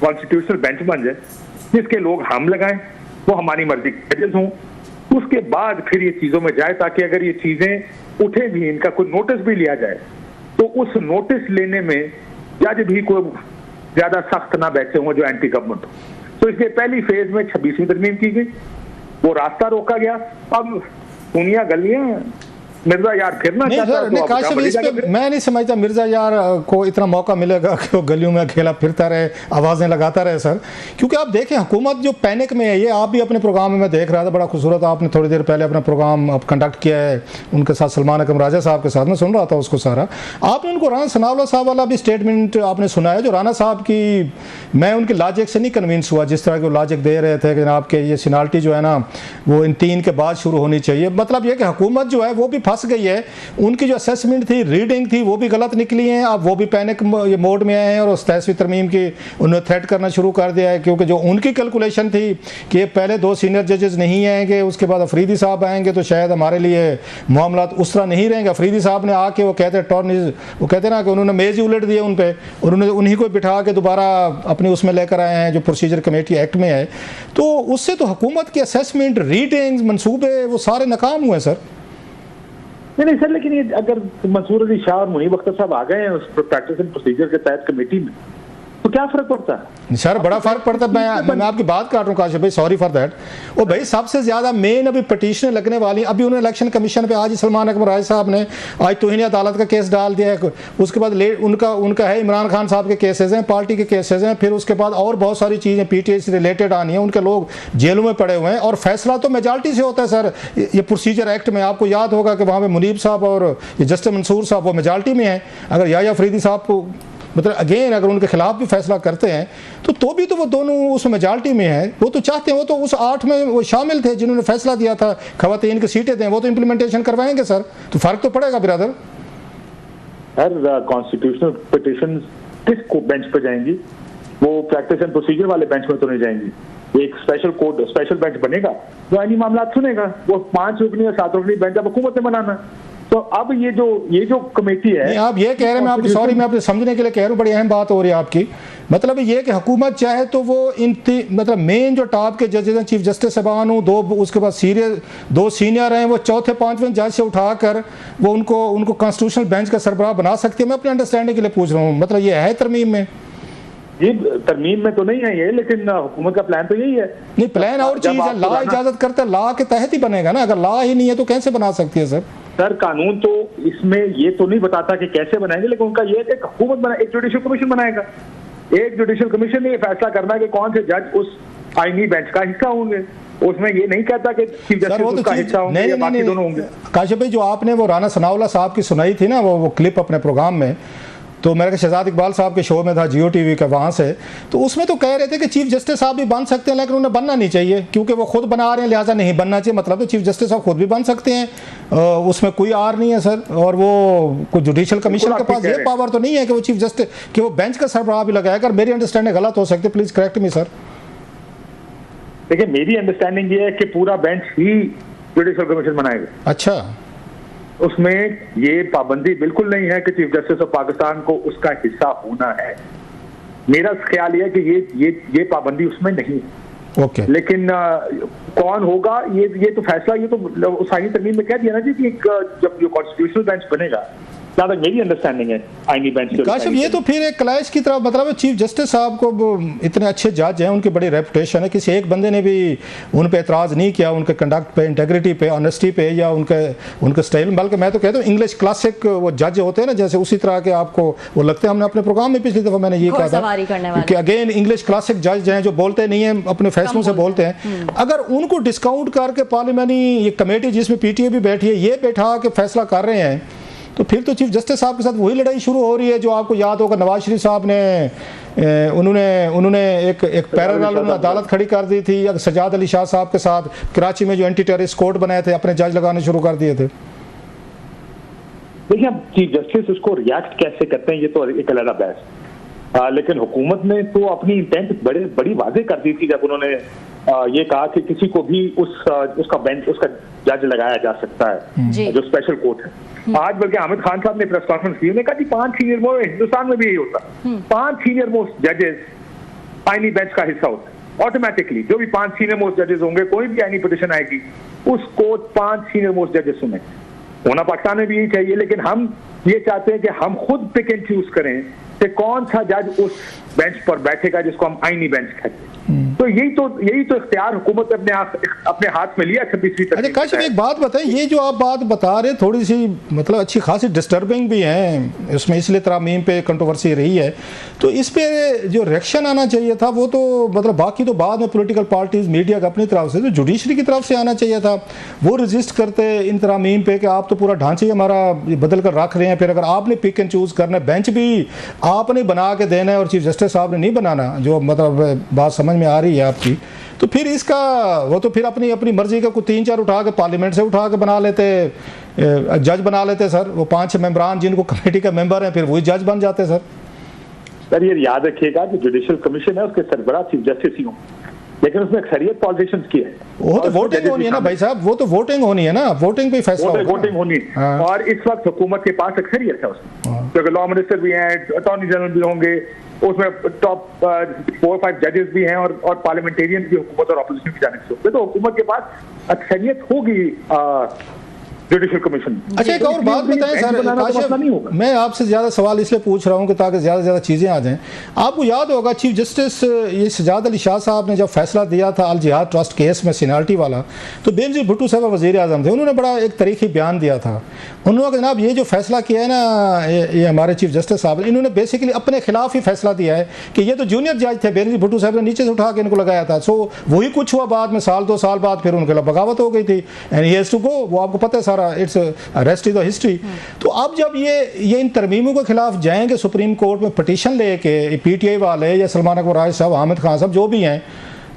Constitutional bench बन जाए जिसके लोग हम लगाएं, वो हमारी मर्जी के जजेस हों, उसके बाद फिर ये चीजों में जाए, ताकि अगर ये चीजें उठे भी, इनका कोई नोटिस भी लिया जाए, तो उस नोटिस लेने में जज भी कोई ज्यादा सख्त ना बैठे हों जो एंटी गवर्नमेंट हो। तो इसलिए पहली फेज में 26वीं तरमीम की गई, वो रास्ता रोका गया। अब दुनिया गलियां मिर्जा यार फिरना चाहता है, काशिफ इस पे मैं नहीं समझता मिर्जा यार को इतना मौका मिलेगा कि वो गलियों में अकेला फिरता रहे, आवाज़ें लगाता रहे सर। क्योंकि आप देखें हुकूमत जो पैनिक में है, ये आप भी अपने प्रोग्राम में मैं देख रहा था, बड़ा खूबसूरत आपने थोड़ी देर पहले अपना प्रोग्राम आप कंडक्ट किया है उनके साथ, सलमान अकरम राजा साहब के साथ, मैं सुन रहा था उसको सारा। आपने उनको राना सनाउल्लाह साहब वाला भी स्टेटमेंट आपने सुना है, जो राना साहब की मैं उनके लॉजिक से नहीं कन्विंस हुआ, जिस तरह के वो लॉजिक दे रहे थे कि आपके ये सिनाल्टी जो है ना वो इन 3 के बाद शुरू होनी चाहिए। मतलब ये कि हुकूमत जो है वो भी फंस गई है, उनकी जो असेसमेंट थी, रीडिंग थी, वो भी गलत निकली है। अब वो भी पैनिक मोड में आए हैं और उस 23वीं तरमीम की उन्होंने थ्रेट करना शुरू कर दिया है, क्योंकि जो उनकी कैलकुलेशन थी कि पहले 2 सीनियर जजेस नहीं आएंगे, उसके बाद अफरीदी साहब आएंगे, तो शायद हमारे लिए मामला उस तरह नहीं रहेंगे। अफरीदी साहब ने आके वो कहते वो कहते ना कि उन्होंने मेज़ ही उलट दिए उन पर, और उन्होंने उन्हीं को बिठा के दोबारा अपनी उसमें लेकर आए हैं जो प्रोसीजर कमेटी एक्ट में है। तो उससे तो हुकूमत की असेसमेंट, रीडिंग, मनसूबे वो सारे नाकाम हुए सर। नहीं सर, लेकिन ये अगर मंसूर अली शाह और मुनीब अख्तर साहब आ गए हैं उस प्रैक्टिस एंड प्रोसीजर के तहत कमेटी में, तो क्या फर्क पड़ता है सर? बड़ा फर्क पड़ता है। मैं आपकी बात काट रहा हूँ काशिफ भाई, सॉरी फॉर दैट। वो भाई सबसे ज्यादा मेन अभी पटिशनें लगने वाली, अभी उन्होंने इलेक्शन कमीशन पे आज सलमान अकरम राय साहब ने आज तौहीन अदालत का केस डाल दिया है। उसके बाद उनका है इमरान खान साहब के केसेस हैं, पार्टी के केसेस हैं, फिर उसके बाद और बहुत सारी चीजें पीटीआई से रिलेटेड आनी है, उनके लोग जेलों में पड़े हुए हैं, और फैसला तो मेजॉरिटी से होता है सर। ये प्रोसीजर एक्ट में आपको याद होगा कि वहाँ पे मुनीब साहब और जस्टिस मंसूर साहब वो मेजॉरिटी में है। अगर या अफरीदी साहब को मतलब अगेन अगर उनके खिलाफ भी फैसला करते हैं तो भी तो वो दोनों उस मेजॉरिटी में हैं, वो तो चाहते हैं, वो तो उस 8 में वो शामिल थे जिन्होंने फैसला दिया था खवातीन की सीटें दें, वो तो इम्प्लीमेंटेशन करवाएंगे सर। तो फर्क तो पड़ेगा ब्रदर। हर कॉन्स्टिट्यूशनल पिटिशन किस को बेंच पर जाएंगी? वो प्रैक्टिस एंड प्रोसीजर वाले बेंच में तो नहीं जाएंगी। एक स्पेशल कोर्ट, स्पेशल बेंच बनेगा जो आईनी मामला सुनेगा। वो 5 रुकनी या 7 रुकनी बेंच अब हुकूमत ने बनाना। तो अब ये जो कमेटी है, आप ये कह रहे हैं, मैं आपकी सॉरी मैं आपसे समझने के लिए कह रहा हूँ, बड़ी अहम बात हो रही है आपकी। मतलब ये कि हुकूमत चाहे तो वो मतलब मेन जो टॉप के जजेस हैं, चीफ जस्टिस साहबान हूँ, 2 उसके बाद 2 सीनियर हैं, वो 4थे 5वें जज से उठाकर वो उनको कॉन्स्टिट्यूशनल बेंच का सरबराह बना सकती है। मैं अपने अंडरस्टैंडिंग के लिए पूछ रहा हूँ, मतलब ये है तरमीम में? ये तरमीम में तो नहीं है ये, लेकिन हुकूमत का प्लान तो यही है। नहीं, प्लान और चीज है, लॉ इजाजत करता है, लॉ के तहत ही बनेगा ना। अगर लॉ ही नहीं है तो कैसे बना सकती है सर? सर कानून तो इसमें ये तो नहीं बताता कि कैसे बनाएंगे, लेकिन उनका ये है कि हुकूमत एक जुडिशियल कमीशन बनाएगा। एक जुडिशियल कमीशन ने ये फैसला करना है कि कौन से जज उस आईनी बेंच का हिस्सा होंगे। उसमें ये नहीं कहता कि चीफ जस्टिस उसका हिस्सा होंगे या बाकी दोनों होंगे। काशिफ भाई, जो आपने वो राना सनाउल्लाह साहब की सुनाई थी ना वो क्लिप अपने प्रोग्राम में, तो मेरे शहजाद इकबाल साहब के शो में था जियो टीवी का, वहाँ से, तो उसमें तो कह रहे थे कि चीफ जस्टिस साहब भी बन सकते हैं, लेकिन उन्हें बनना नहीं चाहिए क्योंकि वो खुद बना रहे हैं, लिहाजा नहीं बनना चाहिए। मतलब तो चीफ जस्टिस साहब खुद भी बन सकते हैं, उसमें कोई आर नहीं है सर। और वो कोई जुडिशियल कमीशन के पास ये पावर तो नहीं है कि वो चीफ जस्टिस कि वो बेंच का सरबराह भी लगाएगा। अगर मेरी अंडरस्टैंडिंग गलत हो सकती है, प्लीज करेक्ट मी सर। देखिए, मेरी अंडरस्टैंडिंग ये है कि पूरा बेंच ही जुडिशियल कमीशन बनाएगा। अच्छा, उसमें ये पाबंदी बिल्कुल नहीं है कि चीफ जस्टिस ऑफ पाकिस्तान को उसका हिस्सा होना है। मेरा ख्याल ये है कि ये पाबंदी उसमें नहीं है। ओके। लेकिन कौन होगा ये तो फैसला ये तो उस आईनी तरमीम में कह दिया ना जी कि जब जो कॉन्स्टिट्यूशनल बेंच बनेगा, जहाँ तक मेरी अंडरस्टैंडिंग है आईनी बेंच के। काशिफ, ये तो फिर एक क्लैश की तरफ, मतलब चीफ जस्टिस साहब को इतने अच्छे जज हैं, उनकी बड़ी रेपुटेशन है, किसी एक बंदे ने भी उन पे एतराज़ नहीं किया, उनके कंडक्ट पे, इंटेग्रिटी पे, ऑनेस्टी पे या उनके स्टाइल। बल्कि मैं तो कहता हूँ इंग्लिश क्लासिक वो जज होते हैं ना, जैसे उसी तरह के आपको वो लगते हैं। हमने अपने प्रोग्राम में पिछली दफ़ा मैंने ये कहा था कि अगेन इंग्लिश क्लासिक जज हैं जो बोलते नहीं हैं, अपने फैसलों से बोलते हैं। अगर उनको डिस्काउंट करके पार्लियामानी ये कमेटी जिसमें पीटीआई भी बैठी है, ये बैठा के फैसला कर रहे हैं, तो फिर तो चीफ जस्टिस साहब के साथ वही लड़ाई शुरू हो रही है जो आपको याद होगा नवाज शरीफ साहब ने उन्होंने एक पैरेलल अदालत खड़ी कर दी थी सजाद अली शाह साहब के साथ कराची में, जो एंटी टेररिस्ट कोर्ट बनाए थे, अपने जज लगाने शुरू कर दिए थे। देखिए, अब चीफ जस्टिस उसको रिएक्ट कैसे करते हैं ये तो एक अलग बहस। लेकिन हुकूमत ने तो अपनी इंटेंट बड़ी वाज़ेह कर दी थी जब उन्होंने ये कहा कि किसी को भी उसका बेंच, उसका जज लगाया जा सकता है जो स्पेशल कोर्ट है। आज बल्कि हामिद खान साहब ने प्रेस कॉन्फ्रेंस की, उन्होंने कहा कि 5 सीनियर मोस्ट, हिंदुस्तान में भी यही होता, 5 सीनियर मोस्ट जजेस आईनी बेंच का हिस्सा होता है ऑटोमेटिकली। जो भी 5 सीनियर मोस्ट जजेस होंगे, कोई भी आईनी पिटिशन आएगी उसको 5 सीनियर मोस्ट जजेस सुने। होना पाकिस्तान में भी यही चाहिए, लेकिन हम ये चाहते हैं कि हम खुद पिक एंड चूज करें कि कौन सा जज उस बेंच पर बैठेगा जिसको हम आईनी बेंच कहते हैं। तो यही तो इख्तियार हुकूमत ने अपने हाथ में लिया 26वीं। अच्छा काशिफ, एक बात बताएं, ये जो आप बात बता रहे थोड़ी सी मतलब अच्छी खासी डिस्टर्बिंग भी है इसमें, इसलिए तरामीम पे कंट्रोवर्सी रही है, तो इस पे जो रिएक्शन आना चाहिए था वो तो मतलब बाकी तो बाद में पॉलिटिकल पार्टीज मीडिया अपनी तरफ से, तो जुडिशरी की तरफ से आना चाहिए था। वो रजिस्ट करते इन तरामीम पे कि आप तो पूरा ढांचे ही हमारा बदल कर रख रहे हैं, फिर अगर आपने पिक एंड चूज करना है, बेंच भी आपने बना के देना है और चीफ जस्टिस साहब ने नहीं बनाना, जो मतलब बात समझ में आ रही है आपकी, तो फिर इसका वो तो फिर अपनी अपनी मर्जी का कोई 3-4 उठा के पार्लियामेंट से उठा के बना लेते, जज बना लेते सर। वो 5-6 मेंबरान जिनको कमेटी के मेंबर हैं, फिर वही जज बन जाते सर। ये याद रखिएगा कि जुडिशियल कमिशन है, उसके सरबराह चीफ जस्टिस ही हों, लेकिन उसमें अक्सरियत पॉलिटिशियंस की है। वो तो वोटिंग होनी है ना भाई साहब, वो तो वोटिंग होनी है ना, वोटिंग पे फैसला होगा। वोटिंग होनी है। और इस वक्त हुकूमत के पास अक्सरियत है उसमें, क्योंकि लॉ मिनिस्टर भी हैं, अटॉर्नी जनरल भी होंगे, उसमें टॉप 4-5 जजेस भी हैं और पार्लियामेंटेरियन भी हुकूमत और अपोजिशन की जानिब से होंगे, तो हुकूमत के पास अक्सरियत होगी जुडिशियल कमीशन। अच्छा एक और बात बताएं सर काशिफ, मैं आपसे ज़्यादा सवाल इसलिए पूछ रहा हूं कि ताकि ज़्यादा से ज़्यादा चीज़ें आ जाएं। आपको याद होगा चीफ जस्टिस ये सजाद अली शाह साहब ने जब फैसला दिया था अल जिहाद ट्रस्ट केस में सीनियरिटी वाला, तो बेनज़ीर भुट्टो साहब वज़ीर आज़म थे, उन्होंने बड़ा एक तारीखी बयान दिया था। उन्होंने जनाब ये जो फैसला किया है ना ये हमारे चीफ जस्टिस साहब, इन्होंने बेसिकली अपने खिलाफ ही फैसला दिया है कि ये तो जूनियर जज थे, बेनज़ीर भुट्टो साहब ने नीचे से उठा के इनको लगाया था। सो वही कुछ हुआ बाद में, 1-2 साल बाद फिर उनके खिलाफ बगावत हो गई थी, and he has to go, वो आपको पता है सारा, it's rest is the history. तो अब जब ये इन तरमीमों के खिलाफ जाएंगे सुप्रीम कोर्ट में पिटीशन लेके, पीटीआई वाले या सलमान अकबर राज साहब, हामिद खान साहब, जो भी हैं,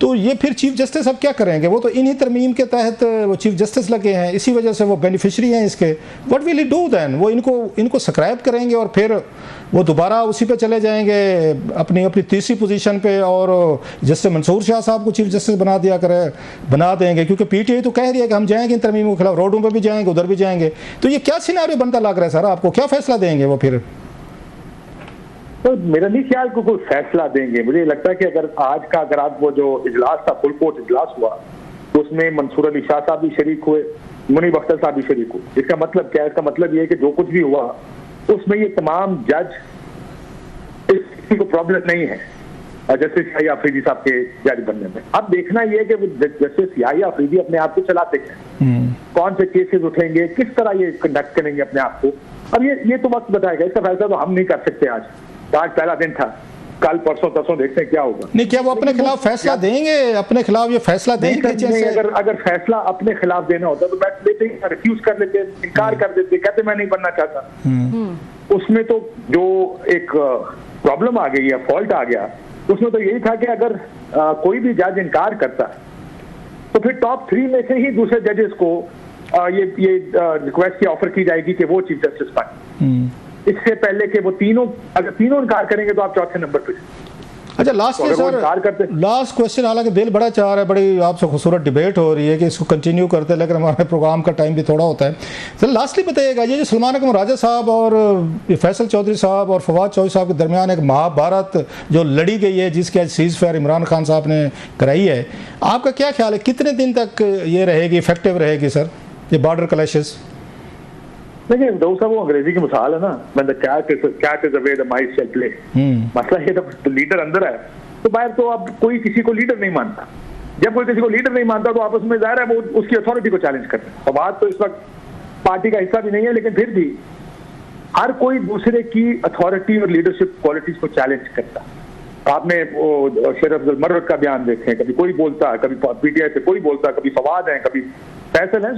तो ये फिर चीफ जस्टिस अब क्या करेंगे? वो तो इन्हीं तरमीम के तहत वो चीफ जस्टिस लगे हैं, इसी वजह से वो बेनिफिशरी हैं इसके। What will he do then? वो इनको स्क्रैप करेंगे और फिर वो दोबारा उसी पे चले जाएंगे अपनी तीसरी पोजीशन पे, और जस्टिस मंसूर शाह साहब को चीफ जस्टिस बना देंगे, क्योंकि पीटीआई तो कह रही है कि हम जाएंगे इन तरमीमों के खिलाफ, रोडों पर भी जाएंगे, उधर भी जाएंगे। तो ये क्या सिनेरियो बनता लग रहा है सर आपको? क्या फैसला देंगे वो फिर? तो मेरा नहीं ख्याल को कोई फैसला देंगे। मुझे लगता है कि अगर आप वो जो इजलास था, फुल कोर्ट इजलास हुआ, तो उसमें मंसूर अली शाह साहब भी शरीक हुए, मुनीब अख्तर साहब भी शरीक हुए। इसका मतलब क्या है? इसका मतलब ये है कि जो कुछ भी हुआ उसमें ये तमाम जज, किसी को प्रॉब्लम नहीं है जस्टिस याहिया अफरीदी साहब के जज बनने में। अब देखना ये है कि जस्टिस याहिया अफरीदी अपने आप को चलाते हैं, कौन से केसेस उठेंगे, किस तरह ये कंडक्ट करेंगे अपने आप को। अब ये तो वक्त बताएगा, इसका फैसला तो हम नहीं कर सकते। आज पहला दिन था, कल परसों तरसों देखते हैं क्या होगा। नहीं, क्या वो अपने खिलाफ फैसला देंगे? अपने खिलाफ ये फैसला देंगे? नहीं, अगर फैसला अपने खिलाफ देना होता तो बैठ लेते, रिफ्यूज कर लेते, इनकार कर देते, कहते मैं नहीं बनना चाहता। उसमें तो जो एक प्रॉब्लम आ गई है, फॉल्ट आ गया, उसमें तो यही था कि अगर कोई भी जज इनकार करता तो फिर टॉप 3 में से ही दूसरे जजेस को ये रिक्वेस्ट की ऑफर की जाएगी कि वो चीफ जस्टिस बने, इससे पहले कि वो अगर तीनों इनकार करेंगे तो आप चौथे नंबर पे। अच्छा लास्ट क्वेश्चन, हालांकि दिल बड़ा चाह रहा है, बड़ी आपसे खूबसूरत डिबेट हो रही है कि इसको कंटिन्यू करते, लेकिन हमारे प्रोग्राम का टाइम भी थोड़ा होता है। सर लास्टली बताइएगा, ये जो सलमान अकबर राजा साहब और फैसल चौधरी साहब और फवाद चौधरी साहब के दरमियान एक महाभारत जो लड़ी गई है, जिसकी आज सीज फायर इमरान खान साहब ने कराई है, आपका क्या ख्याल है कितने दिन तक ये रहेगी, इफेक्टिव रहेगी सर ये बॉर्डर क्लैशेस? देखिए दो साहब, वो अंग्रेजी की मिसाल है ना, when the cat is away the mice shall play। मसला ये तो लीडर अंदर है, तो बाहर तो अब कोई किसी को लीडर नहीं मानता। जब कोई किसी को लीडर नहीं मानता तो आपस में जाहिर है वो उसकी अथॉरिटी को चैलेंज करते हैं। और बात तो इस वक्त पार्टी का हिस्सा भी नहीं है, लेकिन फिर भी हर कोई दूसरे की अथॉरिटी और लीडरशिप क्वालिटीज को चैलेंज करता। आपने वो शेर अफजल मर्रत का बयान देखें, कभी कोई बोलता, कभी पीटीआई पे कोई बोलता, कभी फवाद है, कभी फैसल है।